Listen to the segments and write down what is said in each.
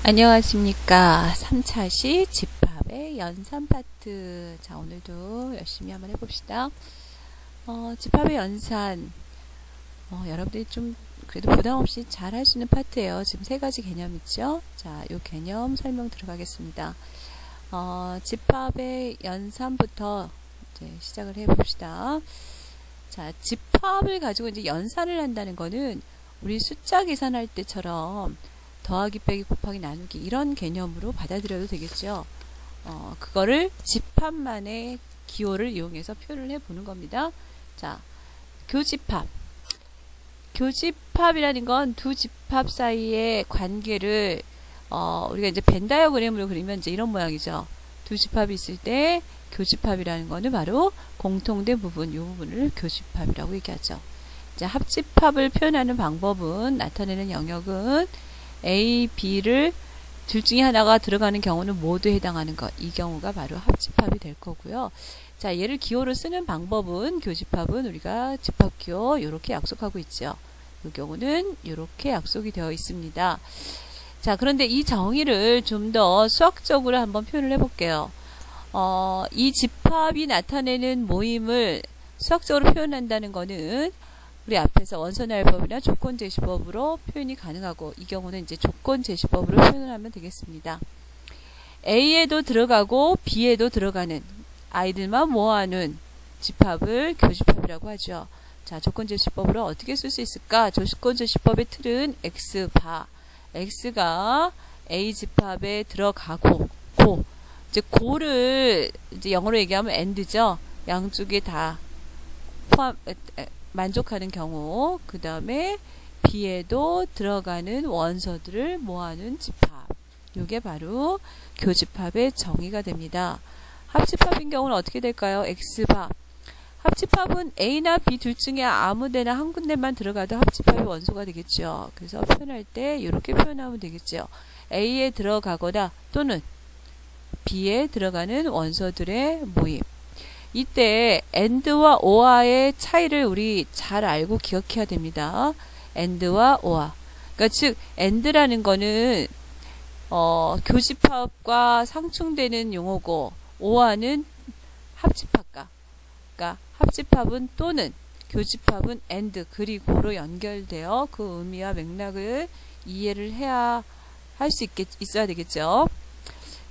안녕하십니까. 3차시 집합의 연산 파트. 자, 오늘도 열심히 한번 해봅시다. 집합의 연산. 여러분들이 좀 그래도 부담없이 잘 할 수 있는 파트예요. 지금 세 가지 개념 있죠? 자, 요 개념 설명 들어가겠습니다. 집합의 연산부터 이제 시작을 해봅시다. 자, 집합을 가지고 이제 연산을 한다는 거는 우리 숫자 계산할 때처럼 더하기, 빼기, 곱하기, 나누기 이런 개념으로 받아들여도 되겠죠. 그거를 집합만의 기호를 이용해서 표현을 해보는 겁니다. 자, 교집합. 교집합이라는 건 두 집합 사이의 관계를 우리가 이제 벤 다이어그램으로 그리면 이제 이런 모양이죠. 두 집합이 있을 때 교집합이라는 거는 바로 공통된 부분, 이 부분을 교집합이라고 얘기하죠. 이제 합집합을 표현하는 방법은, 나타내는 영역은 A, B를 둘 중에 하나가 들어가는 경우는 모두 해당하는 것. 이 경우가 바로 합집합이 될 거고요. 자, 얘를 기호로 쓰는 방법은, 교집합은 우리가 집합기호 이렇게 약속하고 있죠. 이 경우는 이렇게 약속이 되어 있습니다. 자, 그런데 이 정의를 좀 더 수학적으로 한번 표현을 해볼게요. 이 집합이 나타내는 모임을 수학적으로 표현한다는 거는 우리 앞에서 원선화해법이나 조건제시법으로 표현이 가능하고, 이 경우는 이제 조건제시법으로 표현을 하면 되겠습니다. A에도 들어가고 B에도 들어가는 아이들만 모아놓은 집합을 교집합이라고 하죠. 자, 조건제시법으로 어떻게 쓸 수 있을까? 조건제시법의 틀은 X바. X가 A 집합에 들어가고, 이제 고를 이제 영어로 얘기하면 and죠. 양쪽에 다 만족하는 경우, 그 다음에 B에도 들어가는 원소들을 모아놓은 집합. 이게 바로 교집합의 정의가 됩니다. 합집합인 경우는 어떻게 될까요? X바. 합집합은 A나 B 둘 중에 아무 데나 한 군데만 들어가도 합집합의 원소가 되겠죠. 그래서 표현할 때 이렇게 표현하면 되겠죠. A에 들어가거나 또는 B에 들어가는 원소들의 모임. 이때 AND와 OR의 차이를 우리 잘 알고 기억해야 됩니다. AND와 OR. 그러니까 즉 AND라는 거는 교집합과 상충되는 용어고, OR는 합집합과. 그러니까 합집합은 또는, 교집합은 AND 그리고로 연결되어 그 의미와 맥락을 이해를 해야 할 수 있어야 되겠죠.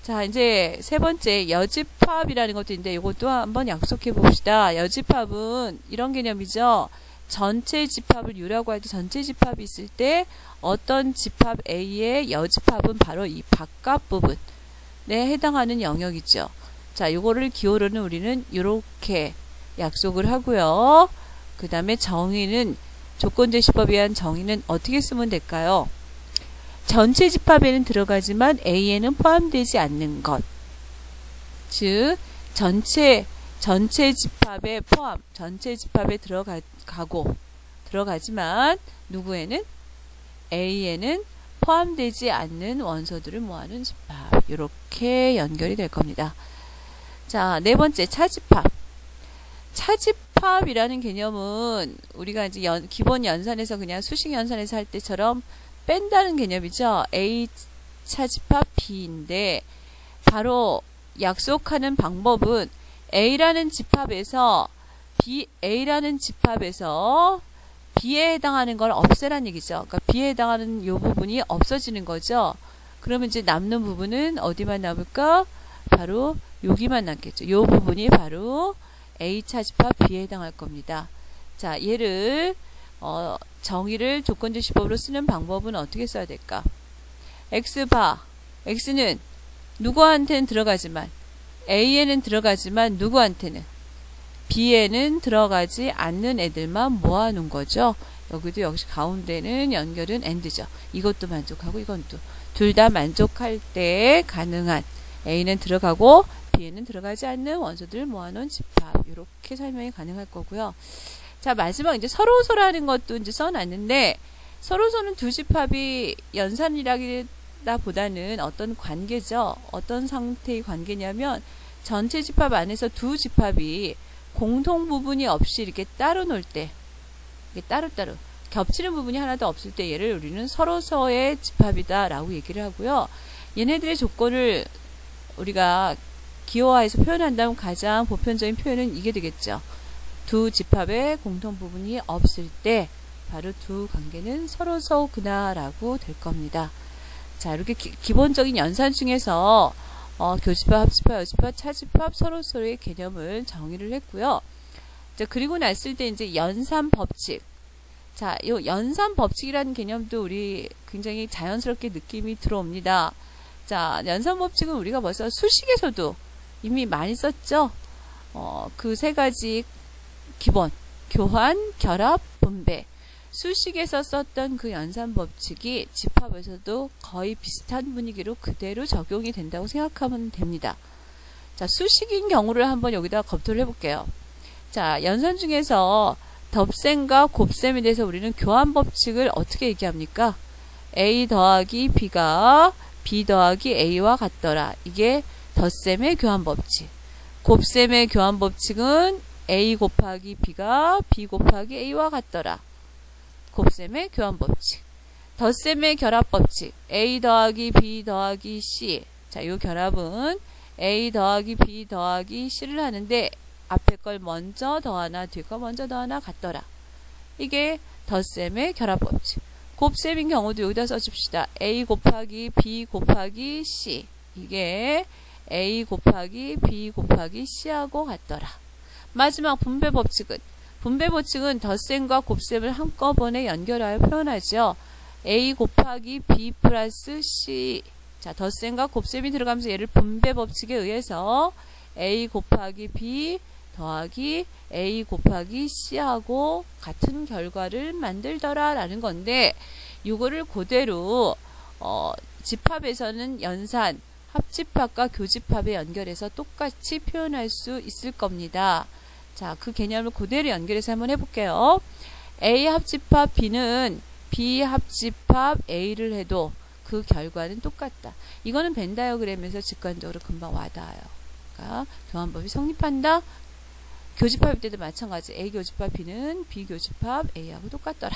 자, 이제 세 번째 여집합이라는 것도 있는데 이것도 한번 약속해 봅시다. 여집합은 이런 개념이죠. 전체 집합을 U라고 할 때 전체 집합이 있을 때 어떤 집합 A의 여집합은 바로 이 바깥 부분에 해당하는 영역이죠. 자, 이거를 기호로는 우리는 이렇게 약속을 하고요. 그 다음에 정의는, 조건제시법에 의한 정의는 어떻게 쓰면 될까요? 전체 집합에는 들어가지만 A에는 포함되지 않는 것. 즉, 전체 집합에 전체 집합에 들어가지만 누구에는? A에는 포함되지 않는 원소들을 모아놓은 집합. 이렇게 연결이 될 겁니다. 자, 네 번째 차집합. 차집합이라는 개념은 우리가 이제 기본 연산에서 그냥 수식 연산에서 할 때처럼 뺀다는 개념이죠. A 차집합 B인데, 바로 약속하는 방법은 A라는 집합에서 B에 해당하는 걸 없애라는 얘기죠. 그러니까 B에 해당하는 이 부분이 없어지는 거죠. 그러면 이제 남는 부분은 어디만 남을까? 바로 여기만 남겠죠. 이 부분이 바로 A 차집합 B에 해당할 겁니다. 자, 얘를 정의를 조건제시법으로 쓰는 방법은 어떻게 써야 될까? X바. X는 누구한테는 들어가지만, A에는 들어가지만 누구한테는? B에는 들어가지 않는 애들만 모아놓은 거죠. 여기도 역시 가운데는 연결은 AND죠. 이것도 만족하고 이것도. 둘 다 만족할 때 가능한, A는 들어가고 B에는 들어가지 않는 원소들을 모아놓은 집합. 이렇게 설명이 가능할 거고요. 자, 마지막 이제 서로서라는 것도 이제 써놨는데, 서로서는 두 집합이 연산이라기보다는 어떤 관계죠. 어떤 상태의 관계냐면, 전체 집합 안에서 두 집합이 공통 부분이 없이 이렇게 따로 놀 때, 이게 따로따로 겹치는 부분이 하나도 없을 때 얘를 우리는 서로서의 집합이다 라고 얘기를 하고요. 얘네들의 조건을 우리가 기호화해서 표현한다면 가장 보편적인 표현은 이게 되겠죠. 두 집합의 공통 부분이 없을 때 바로 두 관계는 서로서구나 라고 될 겁니다. 자, 이렇게 기본적인 연산 중에서 교집합, 합집합, 여집합, 차집합, 서로서로의 개념을 정의를 했고요. 자, 그리고 났을 때 이제 연산 법칙. 자, 이 연산 법칙이라는 개념도 우리 굉장히 자연스럽게 느낌이 들어옵니다. 자, 연산 법칙은 우리가 벌써 수식에서도 이미 많이 썼죠. 그 세 가지 기본, 교환, 결합, 분배. 수식에서 썼던 그 연산 법칙이 집합에서도 거의 비슷한 분위기로 그대로 적용이 된다고 생각하면 됩니다. 자, 수식인 경우를 한번 여기다 검토를 해볼게요. 자, 연산 중에서 덧셈과 곱셈에 대해서 우리는 교환 법칙을 어떻게 얘기합니까? A 더하기 B가 B 더하기 A와 같더라. 이게 덧셈의 교환 법칙. 곱셈의 교환 법칙은 A 곱하기 B가 B 곱하기 A와 같더라. 곱셈의 교환 법칙. 덧셈의 결합 법칙. A 더하기 B 더하기 C. 자, 이 결합은 A 더하기 B 더하기 C를 하는데 앞에 걸 먼저 더하나 뒤에 걸 먼저 더하나 같더라. 이게 덧셈의 결합 법칙. 곱셈인 경우도 여기다 써줍시다. A 곱하기 B 곱하기 C. 이게 A 곱하기 B 곱하기 C하고 같더라. 마지막 분배 법칙은 덧셈과 곱셈을 한꺼번에 연결하여 표현하죠. A 곱하기 B 플러스 C. 자, 덧셈과 곱셈이 들어가면서 얘를 분배 법칙에 의해서 A 곱하기 B 더하기 A 곱하기 C하고 같은 결과를 만들더라 라는 건데, 이거를 그대로 집합에서는 연산, 합집합과 교집합에 연결해서 똑같이 표현할 수 있을 겁니다. 자, 그 개념을 그대로 연결해서 한번 해볼게요. A 합집합 B는 B 합집합 A를 해도 그 결과는 똑같다. 이거는 벤 다이어그램에서 직관적으로 금방 와닿아요. 그러니까 교환법이 성립한다. 교집합일 때도 마찬가지. A 교집합 B는 B 교집합 A하고 똑같더라.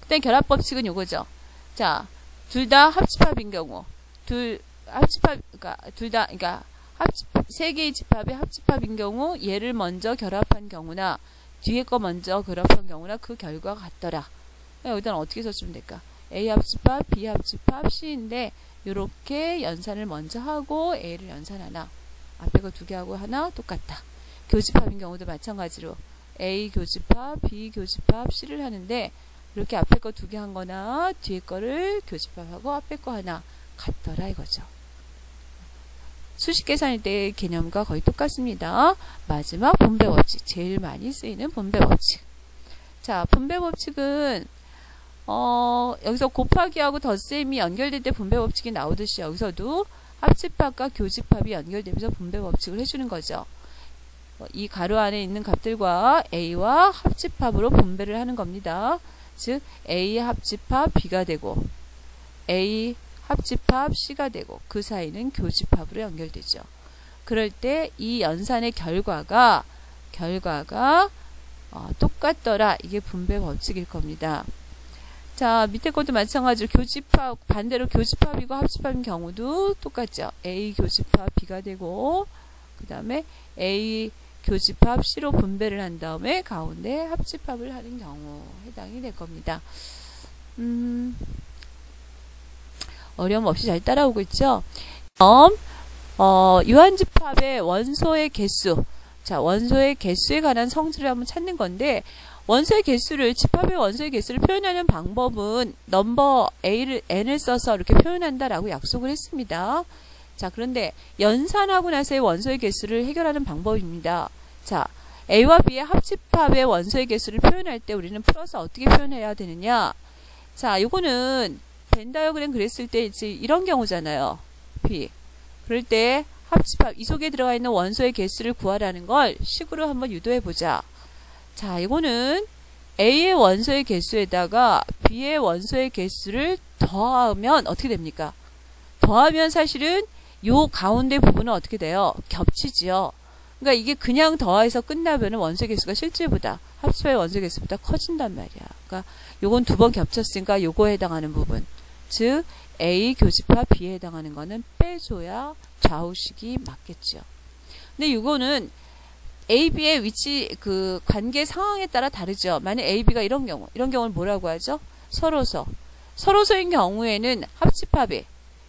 그다음 결합법칙은 요거죠. 자, 둘 다 합집합인 경우, 세 개의 집합이 합집합인 경우 얘를 먼저 결합한 경우나 뒤에 거 먼저 결합한 경우나 그 결과가 같더라. 여기다는 어떻게 써주면 될까? A 합집합, B 합집합, C인데 이렇게 연산을 먼저 하고 A를 연산하나, 앞에 거 두 개 하고 하나 똑같다. 교집합인 경우도 마찬가지로 A 교집합, B 교집합, C를 하는데 이렇게 앞에 거 두 개 한 거나 뒤에 거를 교집합하고 앞에 거 하나 같더라 이거죠. 수식 계산일 때의 개념과 거의 똑같습니다. 마지막 분배 법칙, 제일 많이 쓰이는 분배 법칙. 자, 분배 법칙은 여기서 곱하기하고 덧셈이 연결될 때 분배 법칙이 나오듯이 여기서도 합집합과 교집합이 연결되면서 분배 법칙을 해주는 거죠. 이 가로 안에 있는 값들과 A와 합집합으로 분배를 하는 겁니다. 즉 A 합집합 B가 되고 A 합집합 C가 되고 그 사이는 교집합으로 연결되죠. 그럴 때 이 연산의 결과가 똑같더라. 이게 분배 법칙일 겁니다. 자, 밑에 것도 마찬가지로 교집합, 반대로 교집합이고 합집합인 경우도 똑같죠. A 교집합 B가 되고 그 다음에 A 교집합 C로 분배를 한 다음에 가운데 합집합을 하는 경우 해당이 될 겁니다. 어려움 없이 잘 따라오고 있죠. 유한집합의 원소의 개수. 자, 원소의 개수에 관한 성질을 한번 찾는 건데, 원소의 개수를, 집합의 원소의 개수를 표현하는 방법은 넘버 n을 써서 이렇게 표현한다라고 약속을 했습니다. 자, 그런데 연산하고 나서의 원소의 개수를 해결하는 방법입니다. 자, A와 B의 합집합의 원소의 개수를 표현할 때 우리는 풀어서 어떻게 표현해야 되느냐. 자, 요거는 벤 다이어그램 그랬을 때 이제 이런 경우잖아요. B. 그럴 때 합집합, 이 속에 들어가 있는 원소의 개수를 구하라는 걸 식으로 한번 유도해 보자. 자, 이거는 A의 원소의 개수에다가 B의 원소의 개수를 더하면 어떻게 됩니까? 더하면 사실은 요 가운데 부분은 어떻게 돼요? 겹치지요. 그러니까 이게 그냥 더해서 끝나면 원소의 개수가 실질보다 합집합의 원소의 개수보다 커진단 말이야. 그러니까 요건 두 번 겹쳤으니까 요거에 해당하는 부분, 즉 A 교집합 B에 해당하는 거는 빼줘야 좌우식이 맞겠죠. 근데 이거는 A, B의 위치 그 관계 상황에 따라 다르죠. 만약 A, B가 이런 경우는 뭐라고 하죠? 서로서인 경우에는 합집합이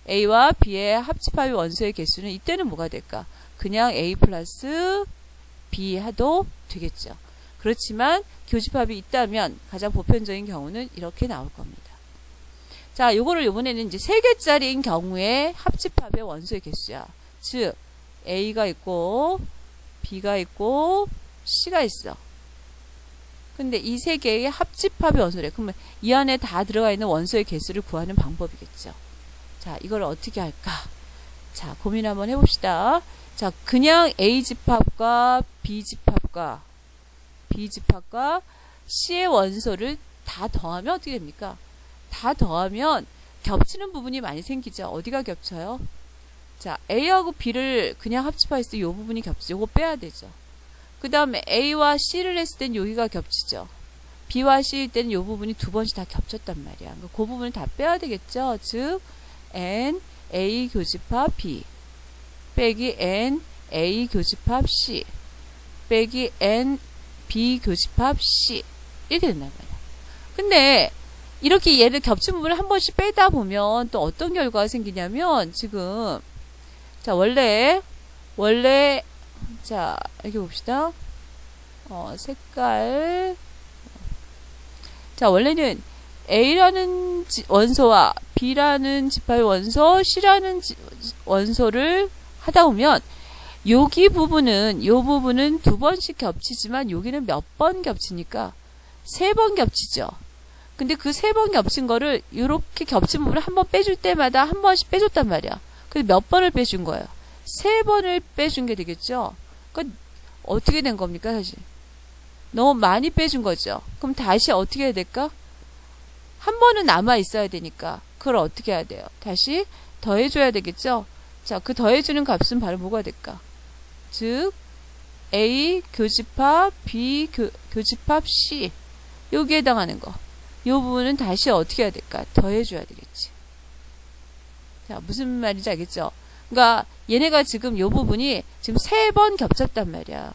A와 B의 합집합의 원소의 개수는 이때는 뭐가 될까? 그냥 A 플러스 B 해도 되겠죠. 그렇지만 교집합이 있다면 가장 보편적인 경우는 이렇게 나올 겁니다. 자, 요거를 요번에는 이제 3개짜리인 경우에 합집합의 원소의 개수야. 즉 A가 있고 B가 있고 C가 있어. 근데 이 3개의 합집합의 원소래. 그러면 이 안에 다 들어가 있는 원소의 개수를 구하는 방법이겠죠. 자, 이걸 어떻게 할까? 자, 고민 한번 해봅시다. 자, 그냥 A집합과 B집합과 C의 원소를 다 더하면 어떻게 됩니까? 다 더하면 겹치는 부분이 많이 생기죠. 어디가 겹쳐요? 자, A하고 B를 그냥 합집합했을 때 이 부분이 겹치죠. 이거 빼야 되죠. 그 다음에 A와 C를 했을 땐 여기가 겹치죠. B와 C일 때는 이 부분이 두 번씩 다 겹쳤단 말이야. 그 부분을 다 빼야 되겠죠. 즉 N A 교집합 B 빼기 N A 교집합 C 빼기 N B 교집합 C 이렇게 된단 말이야. 근데 이렇게 얘를 겹친 부분을 한 번씩 빼다 보면 또 어떤 결과가 생기냐면 지금 자 원래 자 이렇게 봅시다. 색깔 자 원래는 A라는 원소와 B라는 집합의 원소, C라는 원소를 하다 보면 여기 부분은 요 부분은 두 번씩 겹치지만 여기는 몇 번 겹치니까 3번 겹치죠. 근데 그 3번 겹친 거를 이렇게 겹친 부분을 한 번 빼줄 때마다 한 번씩 빼줬단 말이야. 근데 몇 번을 빼준 거예요? 3번을 빼준 게 되겠죠. 그러니까 어떻게 된 겁니까 사실? 너무 많이 빼준 거죠. 그럼 다시 어떻게 해야 될까? 한 번은 남아 있어야 되니까 그걸 어떻게 해야 돼요? 다시 더해줘야 되겠죠. 자, 그 더해주는 값은 바로 뭐가 될까? 즉 A 교집합 B 교집합 C 여기에 해당하는 거. 이 부분은 다시 어떻게 해야 될까? 더해줘야 되겠지. 자, 무슨 말인지 알겠죠? 그러니까 얘네가 지금 이 부분이 지금 3번 겹쳤단 말이야.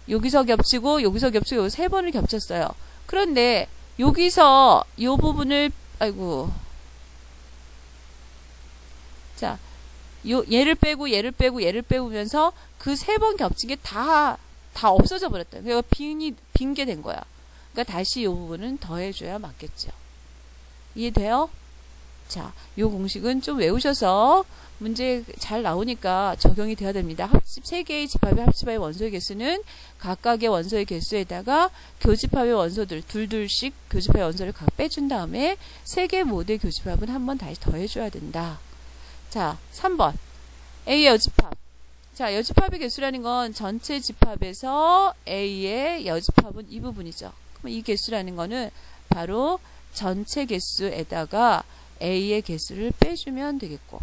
여기서 겹치고 여기서 겹치고 3번을 겹쳤어요. 그런데 여기서 이 부분을 자, 얘를 빼고 얘를 빼면서 그 3번 겹친 게 다 없어져 버렸다. 그러니까 빈 게 된 거야. 그러니까 다시 이 부분은 더해줘야 맞겠죠. 이해돼요? 자, 이 공식은 좀 외우셔서 문제 잘 나오니까 적용이 돼야 됩니다. 3개의 집합의 합집합의 원소의 개수는 각각의 원소의 개수에다가 교집합의 원소들 둘씩 교집합의 원소를 각 빼준 다음에 3개 모두의 교집합은 한번 다시 더해줘야 된다. 자, 3번 A의 여집합. 자, 여집합의 개수라는 건 전체 집합에서 A의 여집합은 이 부분이죠. 그럼 이 개수라는 거는 바로 전체 개수에다가 A의 개수를 빼주면 되겠고,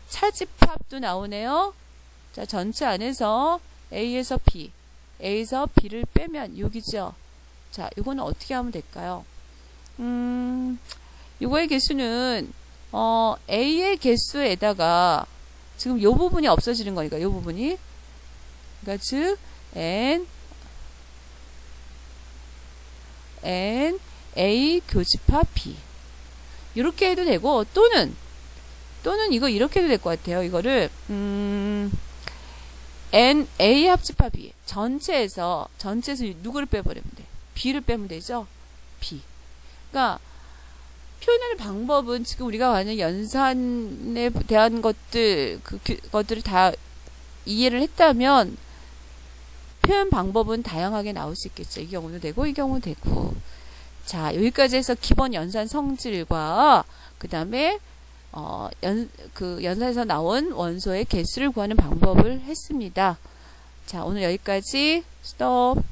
차집합도 나오네요. 자, 전체 안에서 A에서 B, A에서 B를 빼면 여기죠. 자, 이거는 어떻게 하면 될까요? 이거의 개수는 A의 개수에다가 지금 요 부분이 없어지는 거니까 요 부분이 그러니까 즉 N A 교집합 B 이렇게 해도 되고 또는 이거 이렇게 해도 될 것 같아요. 이거를 N A 합집합 B 전체에서 누구를 빼버리면 돼? B를 빼면 되죠. B. 그러니까 표현하는 방법은 지금 우리가 만약 연산에 대한 그것들을 다 이해를 했다면 표현 방법은 다양하게 나올 수 있겠죠. 이 경우도 되고 이 경우도 되고. 자, 여기까지 해서 기본 연산 성질과 그 다음에 연산에서 나온 원소의 개수를 구하는 방법을 했습니다. 자, 오늘 여기까지 스톱.